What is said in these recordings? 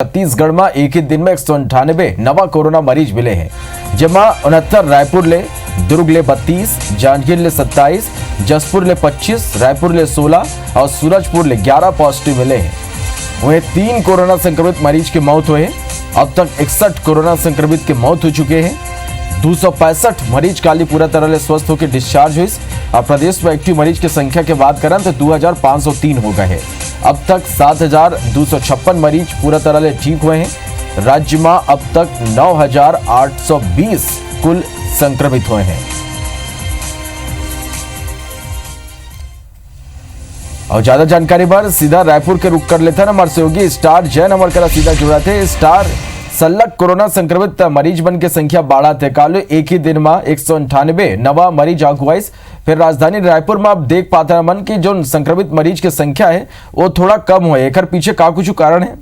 छत्तीसगढ़ में एक ही दिन में 198 नवा कोरोना मरीज मिले हैं, जेमा 69 रायपुर ले, दुर्ग ले 32, जांजगीर ले 27, जसपुर ले 25, रायपुर ले 16 और सूरजपुर ले 11 पॉजिटिव मिले हैं। वहीं 3 कोरोना संक्रमित मरीज की मौत हुई है। अब तक 61 कोरोना संक्रमित की मौत हो चुके हैं। 265 मरीज काली पूरा तरह से स्वस्थ होकर डिस्चार्ज हुई। अब प्रदेश में एक्टिव मरीज की संख्या की बात करें तो 2503 हो गए हैं। अब तक 7256 मरीज पूरा तरह से ठीक हुए हैं। राज्य में अब तक 9820 कुल संक्रमित हुए हैं। और ज्यादा जानकारी पर सीधा रायपुर के रुख कर लेते हैं हमारे सहयोगी स्टार जैन अमर करा सीधा जुड़ा थे। स्टार, सल्लग कोरोना संक्रमित मरीज बन के संख्या बढ़ा थे। कालो एक ही दिन में 198 नवा मरीज आगुआईस। फिर राजधानी रायपुर में अब देख पाते हैं मन की जो संक्रमित मरीज की संख्या है वो थोड़ा कम हुआ है। एक पीछे का कुछ कारण है?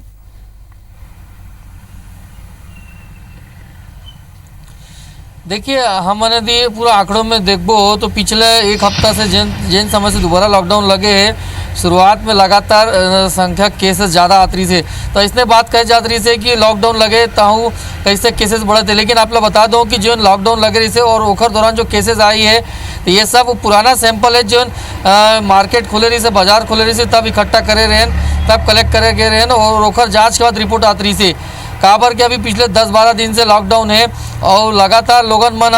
देखिए, हमने दी पूरा आंकड़ों में देखबो तो पिछले एक हफ्ता से जैन समय से दोबारा लॉकडाउन लगे है। शुरुआत में लगातार संख्या केसेस ज़्यादा आती रही से, तो इसने बात कही जाती रही से कि लॉकडाउन लगे ताहू कैसे केसेस बढ़े थे। लेकिन आप लोग बता दो कि जो लॉकडाउन लगे रही से और ओखर दौरान जो केसेस आई है तो ये सब पुराना सैंपल है। जो मार्केट खुले रही से, बाजार खुले रही से, तब इकट्ठा करे रहे, तब कलेक्ट करे गए रहे और ओखर जाँच के बाद रिपोर्ट आती रही से। काबर के अभी पिछले 10-12 दिन से लॉकडाउन है और लगातार लोगन मन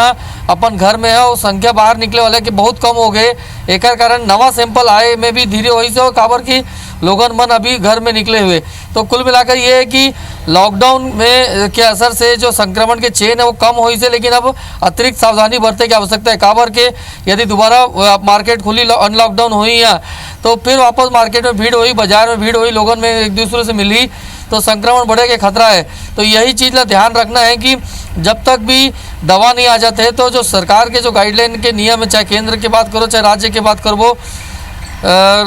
अपन घर में है और संख्या बाहर निकले वाले के बहुत कम हो गए। एक कारण नवा सैंपल आए में भी धीरे वही से और काबर की लोगन मन अभी घर में निकले हुए। तो कुल मिलाकर ये है कि लॉकडाउन में के असर से जो संक्रमण के चेन है वो कम हुई से, लेकिन अब अतिरिक्त सावधानी बरतने की आवश्यकता है। काबर के यदि दोबारा मार्केट खुली, अनलॉकडाउन हुई या तो फिर वापस मार्केट में भीड़ हुई, बाजार में भीड़ हुई, लोगन में एक दूसरे से मिली तो संक्रमण बढ़े के खतरा है। तो यही चीज़ का ध्यान रखना है कि जब तक भी दवा नहीं आ जाते है तो जो सरकार के जो गाइडलाइन के नियम है, चाहे केंद्र की बात करो चाहे राज्य की बात करो,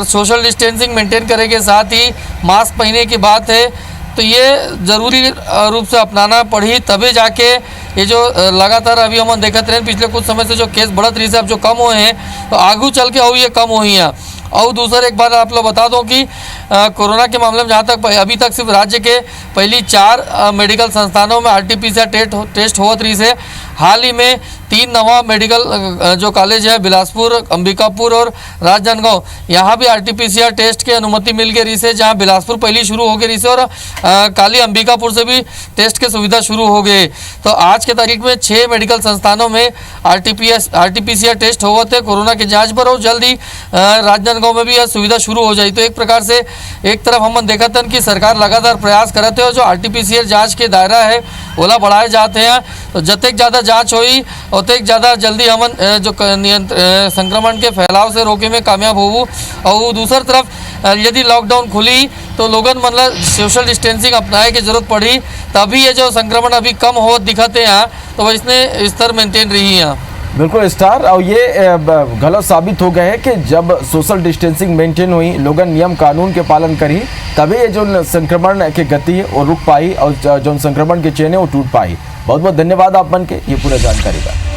सोशल डिस्टेंसिंग मेंटेन करे के साथ ही मास्क पहनने की बात है। तो ये ज़रूरी रूप से अपनाना पड़ी, तभी जाके ये जो लगातार अभी हम देखते रहे पिछले कुछ समय से जो केस बढ़त रही से अब जो कम हुए हैं तो आगू चल के और ये कम हुई हैं। और दूसरा एक बार आप लोग बता दो कि कोरोना के मामले में जहाँ तक अभी तक सिर्फ राज्य के पहली 4 मेडिकल संस्थानों में RT-PCR टेस्ट होत रही से। हाल ही में 3 नवा मेडिकल जो कॉलेज है बिलासपुर, अंबिकापुर और राजनांदगांव, यहाँ भी RT-PCR टेस्ट की अनुमति मिल गई रही से। जहाँ बिलासपुर पहली शुरू हो गई रही से और काली अंबिकापुर से भी टेस्ट की सुविधा शुरू हो गई। तो आज के तारीख में 6 मेडिकल संस्थानों में RT-PCR टेस्ट होते हैं कोरोना की जाँच पर और जल्द ही राजनांदगांव में भी यह सुविधा शुरू हो जाए। तो एक प्रकार से एक तरफ हम देखा था कि सरकार लगातार प्रयास करते हैं जो RT-PCR जांच के दायरा है ओला बढ़ाए जाते हैं। तो जतेक ज़्यादा जांच हुई उतने ज़्यादा जल्दी हम जो संक्रमण के फैलाव से रोके में कामयाब हो। और दूसरी तरफ यदि लॉकडाउन खुली तो लोगन मतलब सोशल डिस्टेंसिंग अपनाए की जरूरत पड़ी, तभी ये जो संक्रमण अभी कम हो दिखते हैं तो वह इसने स्तर मेंटेन रही है। बिल्कुल स्टार, और ये गलत साबित हो गए हैं कि जब सोशल डिस्टेंसिंग मेंटेन हुई, लोगन नियम कानून के पालन करी, तभी ये जो संक्रमण की गति है वो रुक पाई और जो संक्रमण के चेन है वो टूट पाई। बहुत बहुत धन्यवाद आप मन के ये पूरा जानकारी का।